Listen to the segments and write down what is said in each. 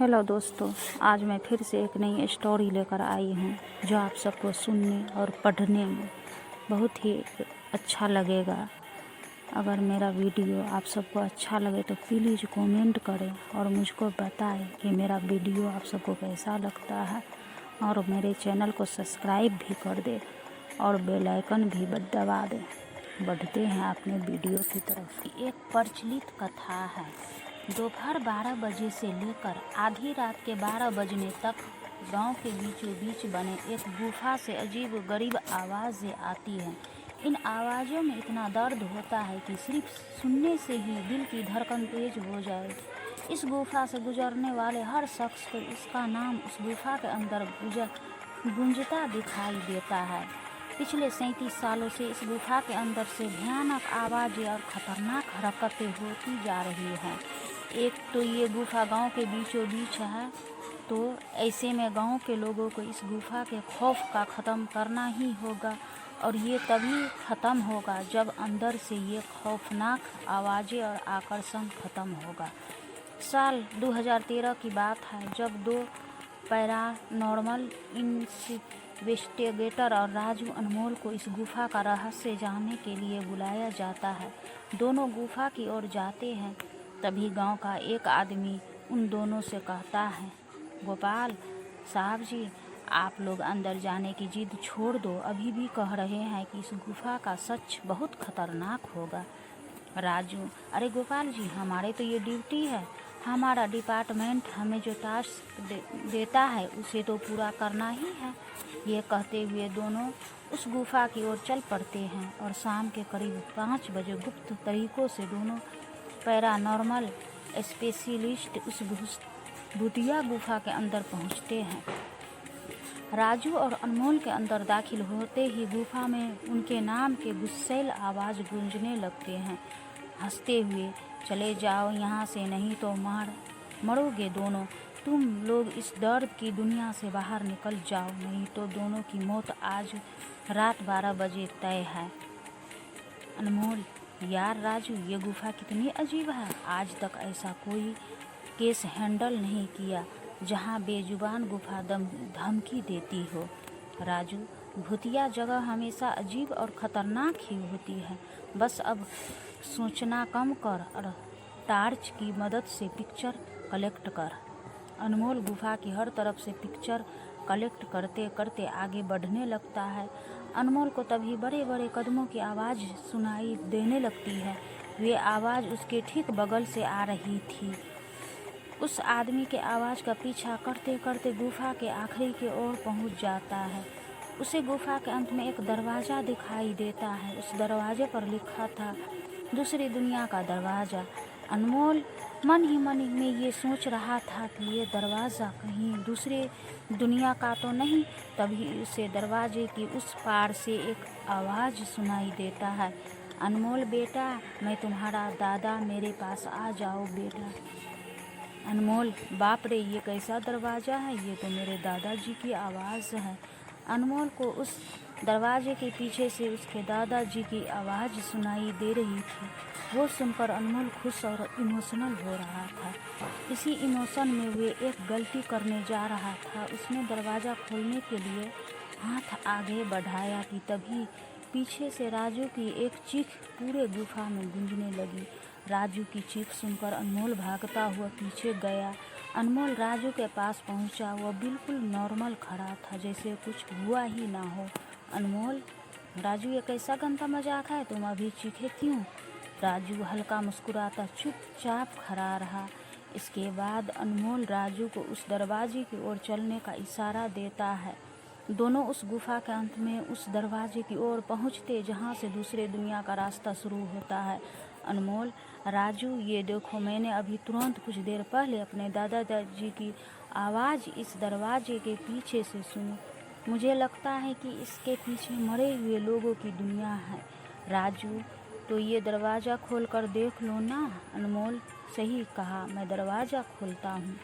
Hello दोस्तों, आज मैं फिर से एक नई स्टोरी लेकर आई हूँ जो आप सबको सुनने और पढ़ने में बहुत ही अच्छा लगेगा। अगर मेरा वीडियो आप सबको अच्छा लगे तो प्लीज़ कमेंट करें और मुझको बताएं कि मेरा वीडियो आप सबको कैसा लगता है, और मेरे चैनल को सब्सक्राइब भी कर दें और बेल आइकन भी दबा दें। बढ़ते हैं अपने वीडियो की तरफ। एक प्रचलित कथा है। दोपहर 12 बजे से लेकर आधी रात के 12 बजने तक गांव के बीचों बीच बने एक गुफा से अजीब गरीब आवाज़ें आती हैं। इन आवाज़ों में इतना दर्द होता है कि सिर्फ सुनने से ही दिल की धड़कन तेज हो जाए। इस गुफा से गुजरने वाले हर शख्स को इसका नाम उस गुफा के अंदर गूंजता दिखाई देता है। पिछले 37 सालों से इस गुफा के अंदर से भयानक आवाज़ें और ख़तरनाक हरकतें होती जा रही हैं। एक तो ये गुफा गांव के बीचों बीच है, तो ऐसे में गांव के लोगों को इस गुफा के खौफ का ख़त्म करना ही होगा, और ये तभी ख़त्म होगा जब अंदर से ये खौफनाक आवाज़ें और आकर्षण ख़त्म होगा। साल 2013 की बात है, जब दो पैरानॉर्मल इन्वेस्टिगेटर और राजू अनमोल को इस गुफा का रहस्य जानने के लिए बुलाया जाता है। दोनों गुफा की ओर जाते हैं। तभी गांव का एक आदमी उन दोनों से कहता है, गोपाल साहब जी, आप लोग अंदर जाने की जिद छोड़ दो। अभी भी कह रहे हैं कि इस गुफा का सच बहुत खतरनाक होगा। राजू, अरे गोपाल जी, हमारे तो ये ड्यूटी है, हमारा डिपार्टमेंट हमें जो टास्क देता है उसे तो पूरा करना ही है। ये कहते हुए दोनों उस गुफा की ओर चल पड़ते हैं और शाम के करीब 5 बजे गुप्त तरीकों से दोनों पैरानॉर्मल स्पेशलिस्ट उस भूतिया गुफा के अंदर पहुंचते हैं। राजू और अनमोल के अंदर दाखिल होते ही गुफा में उनके नाम के गुस्सैल आवाज़ गूंजने लगते हैं। हंसते हुए, चले जाओ यहाँ से, नहीं तो मरोगे दोनों। तुम लोग इस दर्द की दुनिया से बाहर निकल जाओ, नहीं तो दोनों की मौत आज रात 12 बजे तय है। अनमोल, यार राजू, ये गुफा कितनी अजीब है। आज तक ऐसा कोई केस हैंडल नहीं किया जहाँ बेजुबान गुफा धमकी देती हो। राजू, भूतिया जगह हमेशा अजीब और ख़तरनाक ही होती है। बस अब सोचना कम कर और टार्च की मदद से पिक्चर कलेक्ट कर। अनमोल गुफा की हर तरफ से पिक्चर कलेक्ट करते करते आगे बढ़ने लगता है। अनमोल को तभी बड़े बड़े कदमों की आवाज़ सुनाई देने लगती है। वे आवाज़ उसके ठीक बगल से आ रही थी। उस आदमी के आवाज़ का पीछा करते करते गुफा के आखिरी की ओर पहुंच जाता है। उसे गुफा के अंत में एक दरवाज़ा दिखाई देता है। उस दरवाजे पर लिखा था, दूसरी दुनिया का दरवाज़ा। अनमोल मन ही मन में ये सोच रहा था कि ये दरवाज़ा कहीं दूसरे दुनिया का तो नहीं। तभी उसे दरवाजे की उस पार से एक आवाज़ सुनाई देता है, अनमोल बेटा, मैं तुम्हारा दादा, मेरे पास आ जाओ बेटा। अनमोल, बाप रे, ये कैसा दरवाज़ा है, ये तो मेरे दादाजी की आवाज़ है। अनमोल को उस दरवाजे के पीछे से उसके दादाजी की आवाज़ सुनाई दे रही थी। वो सुनकर अनमोल खुश और इमोशनल हो रहा था। इसी इमोशन में वे एक गलती करने जा रहा था। उसने दरवाज़ा खोलने के लिए हाथ आगे बढ़ाया कि तभी पीछे से राजू की एक चीख पूरे गुफा में गूंजने लगी। राजू की चीख सुनकर अनमोल भागता हुआ पीछे गया। अनमोल राजू के पास पहुंचा। वह बिल्कुल नॉर्मल खड़ा था, जैसे कुछ हुआ ही ना हो। अनमोल, राजू, ये कैसा गंदा मजाक है, तुम अभी चीखे क्यों? राजू हल्का मुस्कुराता चुपचाप खड़ा रहा। इसके बाद अनमोल राजू को उस दरवाजे की ओर चलने का इशारा देता है। दोनों उस गुफा के अंत में उस दरवाजे की ओर पहुंचते जहां से दूसरे दुनिया का रास्ता शुरू होता है। अनमोल, राजू, ये देखो, मैंने अभी तुरंत कुछ देर पहले अपने दादाजी की आवाज़ इस दरवाजे के पीछे से सुनी। मुझे लगता है कि इसके पीछे मरे हुए लोगों की दुनिया है। राजू, तो ये दरवाज़ा खोल कर देख लो ना। अनमोल, सही कहा, मैं दरवाज़ा खोलता हूँ।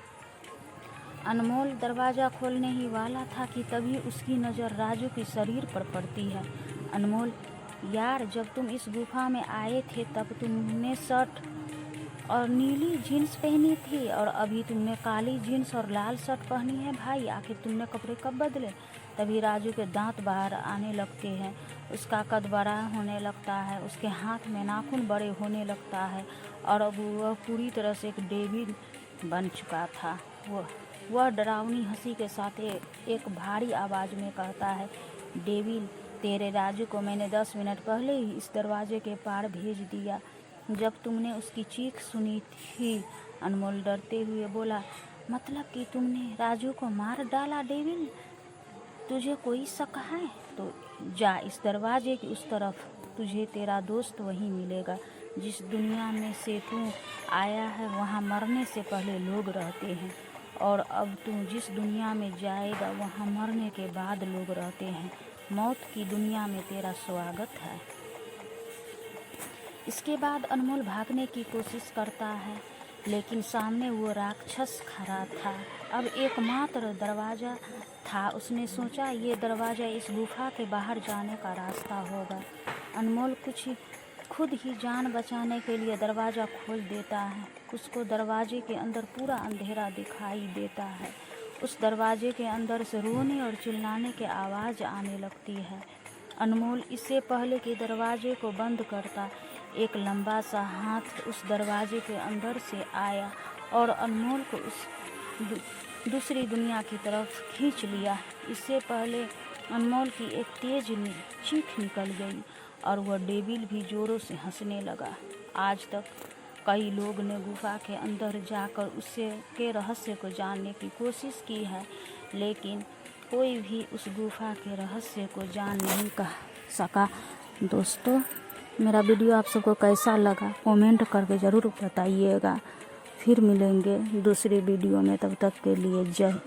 अनमोल दरवाज़ा खोलने ही वाला था कि तभी उसकी नज़र राजू के शरीर पर पड़ती है। अनमोल, यार, जब तुम इस गुफा में आए थे तब तुमने शर्ट और नीली जीन्स पहनी थी और अभी तुमने काली जीन्स और लाल शर्ट पहनी है भाई, आखिर तुमने कपड़े कब बदले। तभी राजू के दांत बाहर आने लगते हैं, उसका कद बड़ा होने लगता है, उसके हाथ में नाखून बड़े होने लगता है और अब वह पूरी तरह से एक डेविल बन चुका था। वह डरावनी हंसी के साथ एक भारी आवाज़ में कहता है, डेविल, तेरे राजू को मैंने 10 मिनट पहले ही इस दरवाजे के पार भेज दिया जब तुमने उसकी चीख सुनी थी। अनमोल डरते हुए बोला, मतलब कि तुमने राजू को मार डाला डेविल? तुझे कोई शक है तो जा इस दरवाजे की उस तरफ, तुझे तेरा दोस्त वहीं मिलेगा। जिस दुनिया में से तू आया है वहाँ मरने से पहले लोग रहते हैं और अब तू जिस दुनिया में जाएगा वहाँ मरने के बाद लोग रहते हैं। मौत की दुनिया में तेरा स्वागत है। इसके बाद अनमोल भागने की कोशिश करता है, लेकिन सामने वो राक्षस खड़ा था। अब एकमात्र दरवाज़ा था। उसने सोचा ये दरवाज़ा इस गुफा के बाहर जाने का रास्ता होगा। अनमोल खुद ही जान बचाने के लिए दरवाज़ा खोल देता है। उसको दरवाजे के अंदर पूरा अंधेरा दिखाई देता है। उस दरवाजे के अंदर से रोने और चिल्लाने की आवाज़ आने लगती है। अनमोल इससे पहले कि दरवाजे को बंद करता, एक लंबा सा हाथ उस दरवाजे के अंदर से आया और अनमोल को उस दूसरी दुनिया की तरफ खींच लिया। इससे पहले अनमोल की एक तेज चीख निकल गई और वह डेविल भी जोरों से हंसने लगा। आज तक कई लोग ने गुफा के अंदर जाकर उससे के रहस्य को जानने की कोशिश की है, लेकिन कोई भी उस गुफा के रहस्य को जान नहीं सका। दोस्तों, मेरा वीडियो आप सबको कैसा लगा कमेंट करके ज़रूर बताइएगा। फिर मिलेंगे दूसरी वीडियो में, तब तक के लिए जय।